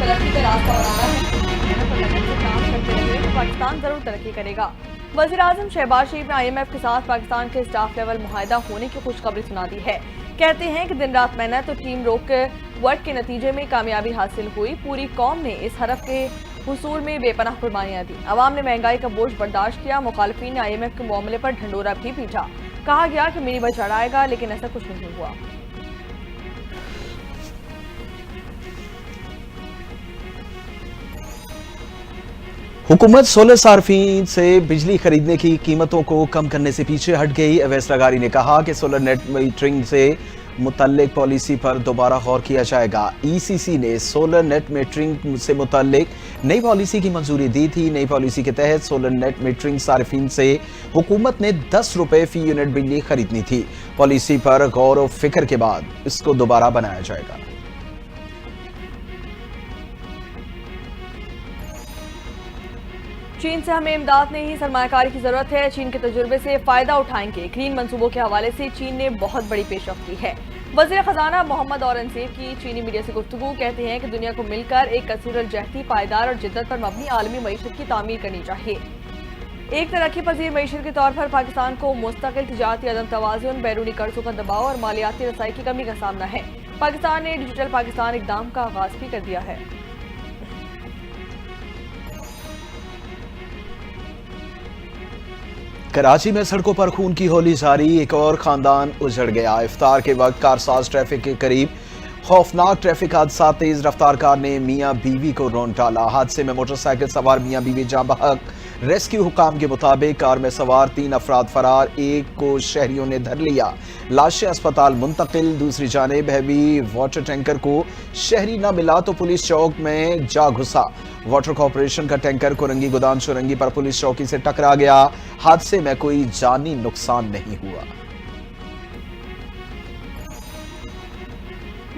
तरक्की का रास्ता बनाना है। मेहनत और लगन से काम करते रहे तो पाकिस्तान जरूर तरक्की करेगा। वज़ीर-ए-आज़म शहबाज शरीफ ने IMF के साथ पाकिस्तान के स्टाफ लेवल मुआहदा होने की खुशखबरी सुना दी है। कहते हैं कि दिन रात मेहनत और टीम वर्क के नतीजे में कामयाबी हासिल हुई। पूरी कौम ने इस हदफ के हुसूल में बेपनाह कुर्बानियां दी। अवाम ने महंगाई का बोझ बर्दाश्त किया। मुखालिफिन ने IMF के मामले पर ढंडोरा भी पीटा। कहा गया कि मिनी बजट आएगा, लेकिन ऐसा कुछ नहीं हुआ। हुकूमत सोलर सार्फिन से बिजली खरीदने की कीमतों को कम करने से पीछे हट गई। अवैस लगारी ने कहा कि सोलर नेट मीटरिंग से मुतल्लिक पॉलिसी पर दोबारा गौर किया जाएगा। ECC ने सोलर नेट मीटरिंग से मुतल्लिक नई पॉलिसी की मंजूरी दी थी। नई पॉलिसी के तहत सोलर नेट मीटरिंग सार्फिन से हुकूमत ने 10 रुपए फी यूनिट बिजली खरीदनी थी। पॉलिसी पर गौर और फिक्र के बाद इसको दोबारा बनाया जाएगा। चीन से हमें इमदाद नहीं, सरमायाकारी की जरूरत है। चीन के तजुर्बे से फायदा उठाएंगे। ग्रीन मंसूबों के हवाले से चीन ने बहुत बड़ी पेशरफ्त की है। वज़ीर खजाना मोहम्मद औरंगजेब की चीनी मीडिया से गुफ्तगू। कहते हैं कि दुनिया को मिलकर एक कसीरुल-जहती, पायदार और जिद्दत पर मबनी आलमी मईशत की तामीर करनी चाहिए। एक तरक्की पजीर मईशत के तौर पर पाकिस्तान को मुस्तकिल तिजारती अदम तवाज़ुन, बैरूनी कर्जों का दबाव और मालियाती रसाई की कमी का सामना है। पाकिस्तान ने डिजिटल पाकिस्तान इक़दाम का आगाज भी कर दिया है। कराची में सड़कों पर खून की होली जारी। एक और खानदान उजड़ गया। इफ्तार के वक्त कारसाज ट्रैफिक के करीब खौफनाक ट्रैफिक हादसा। तेज रफ्तार कार ने मियां बीवी को रौंद डाला। हादसे में मोटरसाइकिल सवार मियां बीवी जाँ बहक। रेस्क्यू हुकाम के मुताबिक कार में सवार 3 अफराद फरार, एक को शहरियों ने धर लिया। लाशें अस्पताल मुंतकिल। दूसरी जानिब हैवी वाटर टैंकर को शहरी न मिला तो पुलिस चौक में जा घुसा। वाटर कॉर्पोरेशन का टैंकर कोरंगी गोदाम चौरंगी पर पुलिस चौकी से टकरा गया। हादसे में कोई जानी नुकसान नहीं हुआ।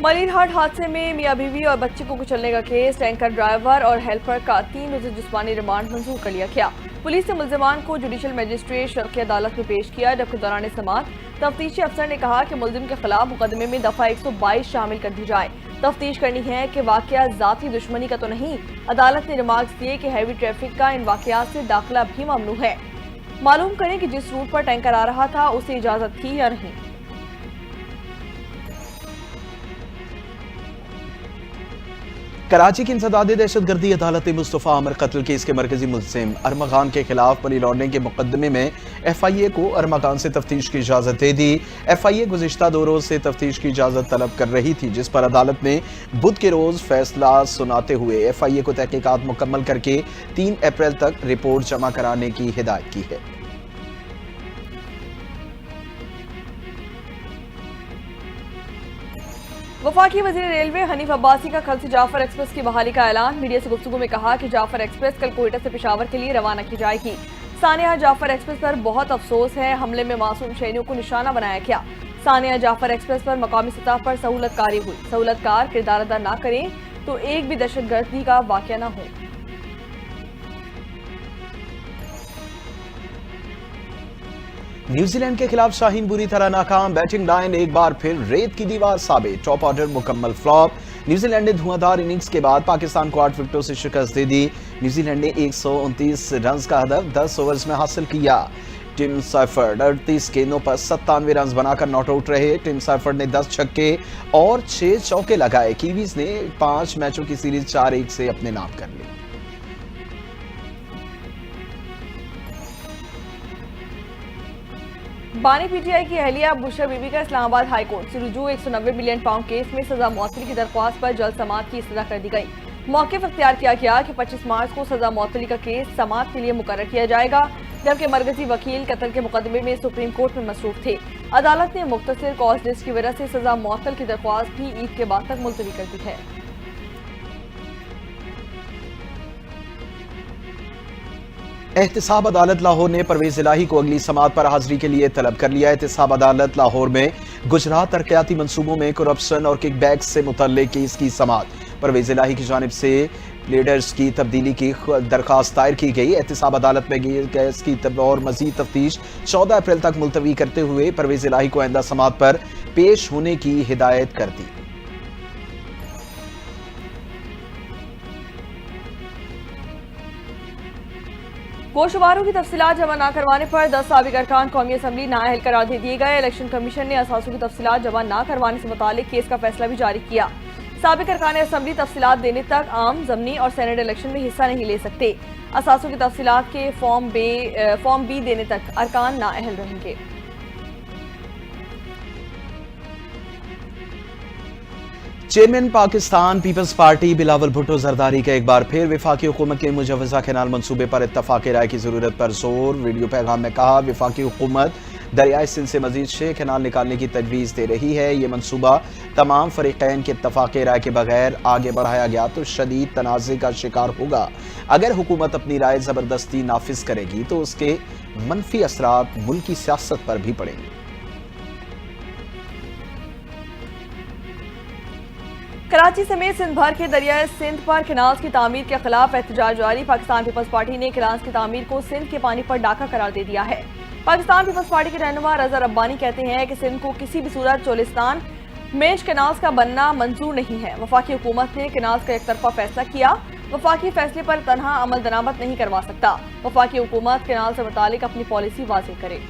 मलिरहाट हादसे में मियां बीवी और बच्चे को कुचलने का केस। टैंकर ड्राइवर और हेल्पर का 3 रोज़ा जिस्मानी रिमांड मंजूर कर लिया गया। पुलिस ने मुल्जिमान को जुडिशल मजिस्ट्रेट शर्की अदालत में पेश किया। जबकि दौरान समाअत तफ्तीशी अफसर ने कहा कि मुल्जिम के खिलाफ मुकदमे में दफा 122 शामिल कर दी जाए। तफ्तीश करनी है कि वाकया जाती दुश्मनी का तो नहीं। अदालत ने रिमार्क्स दिए कि हैवी ट्रैफिक का इन वाकयात से दाखिला भी ममनू है। मालूम करें कि जिस रूट पर टैंकर आ रहा था उसे इजाजत थी या नहीं। कराची की इंसदादी दहशतगर्दी अदालत मुस्तफ़ा आमिर कत्ल केस के मरकजी मुल्जिम अरमा खान के खिलाफ मनी लॉन्ड्रिंग के मुकदमे में FIA को अरमा खान से तफ्तीश की इजाजत दे दी। FIA गुज़िश्ता 2 रोज से तफ्तीश की इजाजत तलब कर रही थी, जिस पर अदालत ने बुध के रोज फैसला सुनाते हुए FIA को तहकीकात मुकम्मल करके 3 अप्रैल तक रिपोर्ट जमा कराने की हिदायत की है। वफाकी वज़ीर रेलवे हनीफ अब्बासी का कल से जाफर एक्सप्रेस की बहाली का ऐलान। मीडिया से गुफ्तगू में कहा कि जाफर एक्सप्रेस कल कोयटा से पेशावर के लिए रवाना की जाएगी। सानिया जाफर एक्सप्रेस पर बहुत अफसोस है। हमले में मासूम शहरियों को निशाना बनाया गया। सानिया जाफर एक्सप्रेस पर मकामी सतह पर सहूलतकारी हुई। सहूलतकार किरदार अदा न करें तो एक भी दहशतगर्दी का वाक़या न हो। न्यूजीलैंड के खिलाफ शाहीन बुरी तरह नाकाम। बैटिंग लाइन एक बार फिर रेत की दीवार साबित। टॉप ऑर्डर मुकम्मल फ्लॉप। न्यूजीलैंड ने धुआंधार इनिंग्स के बाद पाकिस्तान को 8 विकेटों से शिकस्त दे दी। न्यूजीलैंड ने 129 रन का हदफ 10 ओवर्स में हासिल किया। टिम साइफर्ड 38 गेंदों पर 97 रन बनाकर नॉट आउट रहे। टिम साइफर्ड ने 10 छक्के और 6 चौके लगाए। कीवीज ने 5 मैचों की सीरीज 4-1 से अपने नाम कर ली। बानी PTI की अहलिया बुशरा बीबी का इस्लामाबाद हाई कोर्ट से रुजू 190 मिलियन पाउंड केस में सजा मौतली की दरख्वास्त पर जल्द समाअत की इस्तदा कर दी गई। मौक़िफ़ इख्तियार किया गया कि 25 मार्च को सजा मौतली का केस समाअत के लिए मुकर्रर किया जाएगा, जबकि मरकजी वकील कत्ल के मुकदमे में सुप्रीम कोर्ट में मसरूफ थे। अदालत ने मुख्तसर कॉज लिस्ट की वजह से सजा मौतल की दरख्वास्त भी ईद के बाद तक मुलतवी कर दी है। एहतिसाब अदालत लाहौर ने परवेज इलाही को अगली समाअत पर हाजिरी के लिए तलब कर लिया। एहतिसाब अदालत लाहौर में गुजरात तरक्याती मंसूबों में करप्शन और किकबैक्स से मुतल्लिक केस की समाअत। परवेज इलाही की जानिब से प्लेडर्स की तब्दीली की दरखास्त दायर की गई। एहतिसाब अदालत में केस की और मजीद तफ्तीश 14 अप्रैल तक मुलतवी करते हुए परवेज इलाही को आइंदा समाअत पर पेश होने की हिदायत कर दी। वोट शुमारों की तफसीलात जमा न करवाने पर 10 साबिक अरकान कौमी असम्बली नाअहल करार दे दिए गए। इलेक्शन कमीशन ने असासों की तफसीलात जमा न करवाने से मुतालिक केस का फैसला भी जारी किया। साबिक अरकान असम्बली तफसीलात देने तक आम, ज़मनी और सेनेट इलेक्शन में हिस्सा नहीं ले सकते। असासों की तफसीलात के फॉर्म बी देने तक अरकान नाअहल रहेंगे। Chairman Pakistan Peoples Party Bilawal Bhutto Zardari का एक बार फिर वफाकी हुकूमत के मुजव्वज़ा कैनाल मंसूबे पर इत्तफाक राय की ज़रूरत पर जोर। वीडियो पैगाम में कहा, वफाकी हुकूमत दरियाए सिंध से मजीद 6 कैनाल निकालने की तजवीज़ दे रही है। ये मनसूबा तमाम फरीक़ैन के इत्तफाक राय के बगैर आगे बढ़ाया गया तो शदीद तनाज़े का शिकार होगा। अगर हुकूमत अपनी राय ज़बरदस्ती नाफिज करेगी तो उसके मनफी असरात मुल्की सियासत पर भी पड़ेंगे। कराची समेत सिंध भर के दरियाए सिंध पर कैनाल्स की तामीर के खिलाफ एहतजाज जारी। पाकिस्तान पीपल्स पार्टी ने कैनाल्स की तामीर को सिंध के पानी पर डाका करार दे दिया है। पाकिस्तान पीपल्स पार्टी के रहनुमा रजा रब्बानी कहते हैं कि सिंध को किसी भी सूरत चोलिस्तान मेज कैनाल्स का बनना मंजूर नहीं है। वफाकी हुकूमत ने कैनाल्स का एक तरफा फैसला किया। वफाकी फैसले पर तनहा अमल दरामद नहीं करवा सकता। वफाकी हुकूमत कैनाल से मुतालिक अपनी पॉलिसी वाज़ेह करे।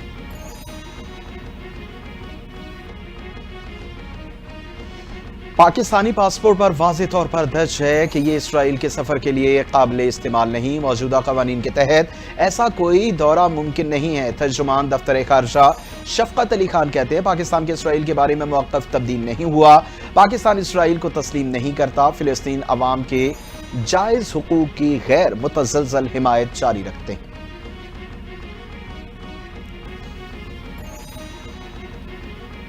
पाकिस्तानी पासपोर्ट पर वाज़ेह तौर पर दर्ज है कि ये इसराइल के सफ़र के लिए काबिल इस्तेमाल नहीं। मौजूदा क़वानीन के तहत ऐसा कोई दौरा मुमकिन नहीं है। तर्जुमान दफ्तर ख़ारजा शफ़क़त अली खान कहते हैं, पाकिस्तान के इसराइल के बारे में मौक़िफ़ तब्दील नहीं हुआ। पाकिस्तान इसराइल को तस्लीम नहीं करता। फ़िलिस्तीन अवाम के जायज़ हुकूक की गैर मुतज़लज़ल हिमायत जारी रखते हैं।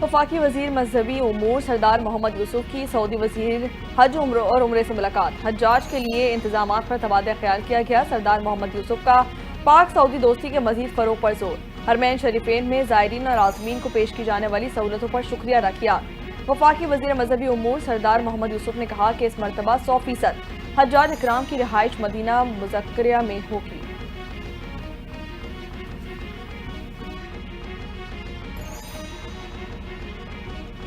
वफाकी वजीर मजहबी उमूर सरदार मोहम्मद यूसुफ की सऊदी वजीर हज और उम्रे से मुलाकात। हज्जाज के लिए इंतजामात पर तबादला ख्याल किया गया। सरदार मोहम्मद यूसुफ का पाक सऊदी दोस्ती के मजीद फरोग पर जोर। हरमैन शरीफेन में ज़ायरीन और आज़मीन को पेश की जाने वाली सहूलतों पर शुक्रिया अदा किया। वफाकी वजीर मजहबी उमूर सरदार मोहम्मद यूसुफ ने कहा कि इस मरतबा 100% हज्जाज इकराम की रिहाइश मदीना मुज़क्करिया में होगी।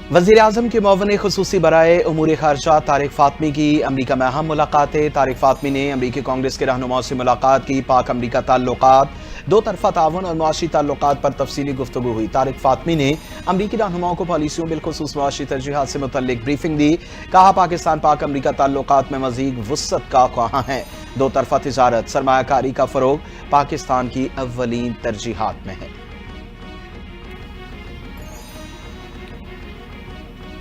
वज़ीर आज़म के मुअव्विन ख़ुसूसी बराए उमूर ख़ारजा तारिक फ़ातमी की अमरीका में अहम मुलाकातें। तारिक फ़ातमी ने अमरीकी कांग्रेस के रहनुमाओं से मुलाकात की। पाक अमरीका ताल्लुकात, दो तरफ़ा ताउन और मुआशी ताल्लुकात पर तफसीली गुफ्तगू हुई। तारिक फ़ातमी ने अमरीकी रहनुमाओं को पॉलिसियों बिलखुसूस मुआशी तरजीहात से मुतल्लिक ब्रीफिंग दी। कहा, पाकिस्तान पाक अमरीका ताल्लुकात में मज़ीद वुसअत का ख्वाहां है। दो तरफ़ा तिजारत, सरमायाकारी का फ़रोग पाकिस्तान की अव्वलीन तरजीहात में है।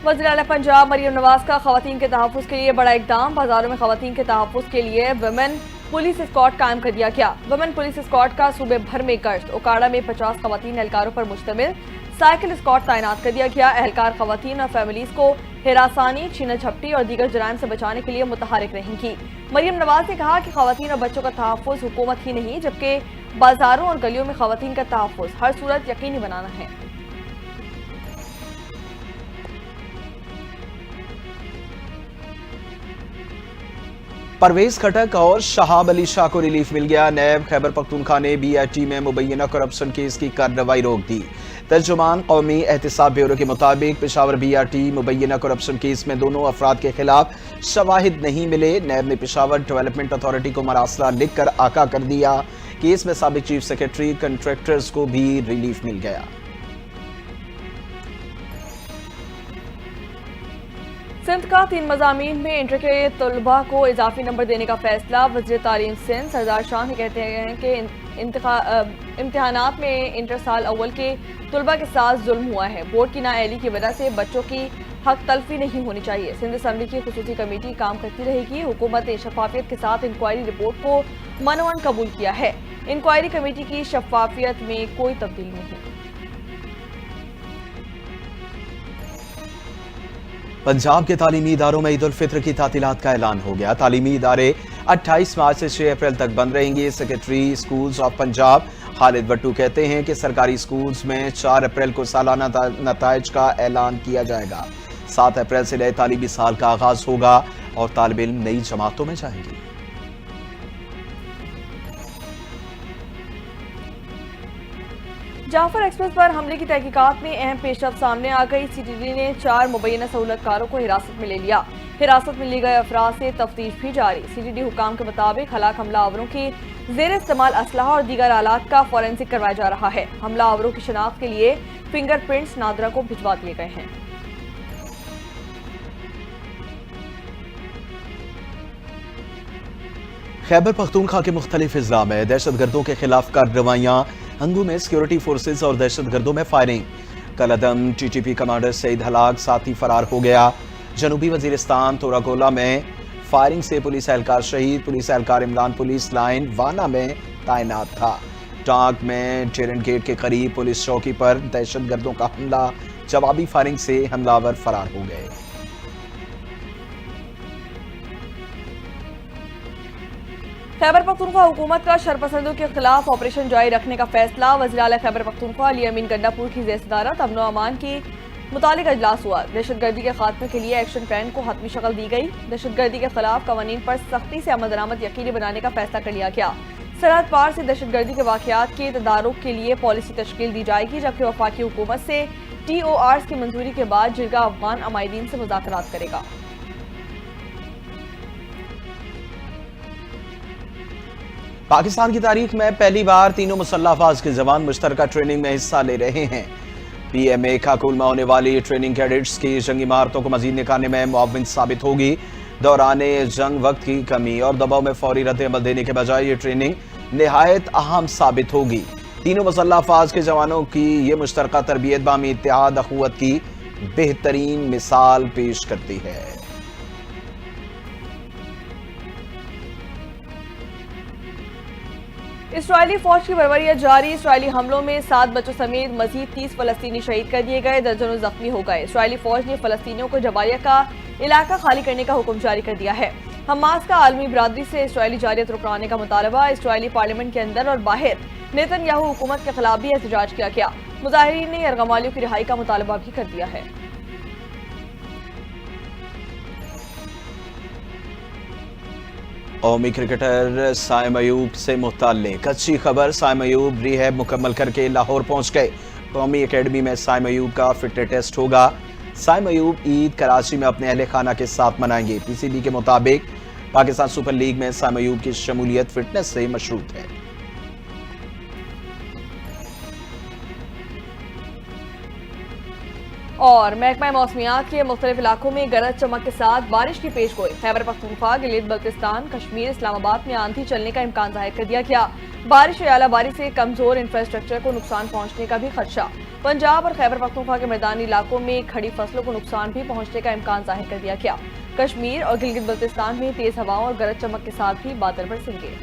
वज़ीर आला पंजाब मरियम नवाज का ख़वातीन के तहफ़्फ़ुज़ के लिए बड़ा इक़दाम। बाजारों में ख़वातीन के तहफ़्फ़ुज़ के लिए वुमेन पुलिस स्क्वाड कायम कर दिया गया। वुमेन पुलिस स्क्वाड का सूबे भर में गश्त। ओकाड़ा में 50 ख़वातीन एहलकारों पर मुश्तमिल साइकिल स्क्वाड तैनात कर दिया गया। एहलकार ख़वातीन और फैमिलीज़ को हिरासानी, छीना झपटी और दीगर जराइम से बचाने के लिए मुतहरिक रहेंगी। मरियम नवाज ने कहा कि ख़वातीन और बच्चों का तहफ़्फ़ुज़ हुकूमत ही नहीं जबकि बाजारों और गलियों में ख़वातीन का तहफ़्फ़ुज़ हर सूरत यकीनी बनाना है। परवेज खटक और शहाब अली शाह को रिलीफ मिल गया। नैब खैबर पख्तूनख्वा ने BIT में मुबैना करप्शन केस की कार्रवाई रोक दी। तर्जुमान कौमी एहतिसाब ब्यूरो के मुताबिक पेशावर BIT मुबैना करप्शन केस में दोनों अफराद के खिलाफ शवाहिद नहीं मिले। नैब ने पेशावर डेवलपमेंट अथॉरिटी को मरासला लिख कर आका कर दिया। केस में साबिक चीफ सेक्रेटरी कंट्रैक्टर्स को भी रिलीफ मिल गया। सिंध का 3 मज़ामीन में इंटर के तलबा को इजाफी नंबर देने का फैसला। वज़ीर तालीम सिंध सरदार शाह ने कहते हैं कि इम्तिहानात में इंटर साल अव्वल के तलबा के साथ जुल्म हुआ है। बोर्ड की नाअहली की वजह से बच्चों की हक तलफी नहीं होनी चाहिए। सिंध असम्बली की खुसूसी कमेटी काम करती रहेगी। हुकूमत ने शफाफियत के साथ इंक्वायरी रिपोर्ट को मनवन कबूल किया है। इंक्वायरी कमेटी की शफाफियत में कोई तब्दीली नहीं। पंजाब के तालीमी इदारों में ईद उल फित्र की तातीलात का ऐलान हो गया। तालीमी इदारे 28 मार्च से 6 अप्रैल तक बंद रहेंगे। Secretary schools of Punjab Khalid Bhattu कहते हैं कि सरकारी स्कूल्स में 4 अप्रैल को सालाना नताइज का ऐलान किया जाएगा। 7 अप्रैल से नए तालीमी साल का आगाज होगा और तालिब इल्म नई जमातों में जाएंगे। जाफर एक्सप्रेस पर हमले की तहकीकात में अहम पेशरफ्त सामने आ गई। CTD ने 4 मुबैना सहूलतकारों को हिरासत में ले लिया। हिरासत में लिए गए अफराद से तफ्तीश भी जारी। CTD हुकाम के मुताबिक हलाक हमलावरों की जेर इस्तेमाल असलहा और दीगर आलात का फॉरेंसिक करवाया जा रहा है। हमला आवरों की शनाख्त के लिए फिंगर प्रिंट्स नादरा को भिजवा दिए गए हैं। खैबर पख्तूनख्वा के मुख्तलिफ अजला में दहशत गर्दों के खिलाफ कार्रवाइयां, हंगू में सिक्योरिटी फोर्सेज और दहशत गर्दों में फायरिंग। कलअदम TTP कमांडर सईद हलाक, साथी फरार हो गया। जनूबी वजीरिस्तान तोराकोला में फायरिंग से पुलिस एहलकार शहीद। पुलिस एहलकार इमरान पुलिस लाइन वाना में तैनात था। टांक में टेरन गेट के करीब पुलिस चौकी पर दहशत गर्दों का हमला, जवाबी फायरिंग से हमलावर फरार हो गए। खैबर पख्तूनख्वा हुकूमत का शरपसंदों के खिलाफ ऑपरेशन जारी रखने का फैसला। वज़ीर आला खैबर पख्तूनख्वा अली अमीन गंडापुर की ज़ेर-ए-सदारत अमन व अमान की मुतालिक अजलास हुआ। दहशतगर्दी के खात्मे के लिए एक्शन प्लान को हतमी शक्ल दी गई। दहशतगर्दी के खिलाफ कवानीन पर सख्ती से अमल दरामद यकीनी बनाने का फैसला कर लिया गया। सरहद पार से दहशतगर्दी के वाक़यात के तदारुक के लिए पॉलिसी तश्कील दी जाएगी, जबकि वफाकी हुकूमत से TORs की मंजूरी के बाद जिरगा अफगान अमायदीन से मुज़ाकरात करेगा। पाकिस्तान की तारीख में पहली बार तीनों मुसल्लह अफवाज के जवान मुश्तरका ट्रेनिंग में हिस्सा ले रहे हैं। PMA काकुल में होने वाली ट्रेनिंग कैडेट्स की जंगी महारतों को मजीद निखारने में मुआविन साबित होगी। दौरान जंग वक्त की कमी और दबाव में फौरी रद्द अमल देने के बजाय ये ट्रेनिंग निहायत अहम साबित होगी। तीनों मुसल्लह अफवाज के जवानों की ये मुश्तरका तरबियत बामी इत्तेहाद अखुवत की बेहतरीन मिसाल पेश करती है। इसराइली फौज की बर्बरियत जारी। इसराइली हमलों में 7 बच्चों समेत मजीद 30 फलस्तीनी शहीद कर दिए गए, दर्जनों जख्मी हो गए। इसराइली फौज ने फलस्तीनियों को जबालिया का इलाका खाली करने का हुक्म जारी कर दिया है। हमास का आलमी बरादरी से इसराइली जारियत रुकवाने का मुतालबा। इसराइली पार्लियामेंट के अंदर और बाहर नेतन्याहू हुकूमत के खिलाफ भी एहतजाज किया गया। मुजाहिरीन ने यरगमालियों की रिहाई का मुतालबा भी कर दिया है। कौमी क्रिकेटर साइम अयूब से मुताल्लिक अच्छी खबर। साइम अयूब रिहैब मुकम्मल करके लाहौर पहुंच गए। कौमी एकेडमी में साइम अयूब का फिटनेस टेस्ट होगा। साइम अयूब ईद कराची में अपने अहले खाना के साथ मनाएंगे। PCB के मुताबिक पाकिस्तान सुपर लीग में साइम अयूब की शमूलियत फिटनेस से मशरूत है। और महकमा मौसमियात के मुख्तलिफ इलाकों में गरज चमक के साथ बारिश की पेशगोई। खैबर पख्तूनख्वा, गिलगित बल्तिस्तान, कश्मीर, इस्लामाबाद में आंधी चलने का इम्कान जाहिर कर दिया गया। बारिश या आलाबारी से कमजोर इंफ्रास्ट्रक्चर को नुकसान पहुंचने का भी खदशा। पंजाब और खैबर पख्तूनख्वा के मैदानी इलाकों में खड़ी फसलों को नुकसान भी पहुंचने का इम्कान जाहिर कर दिया गया। कश्मीर और गिलगित बल्तिस्तान में तेज हवाओं और गरज चमक के साथ भी बादल बरसेंगे।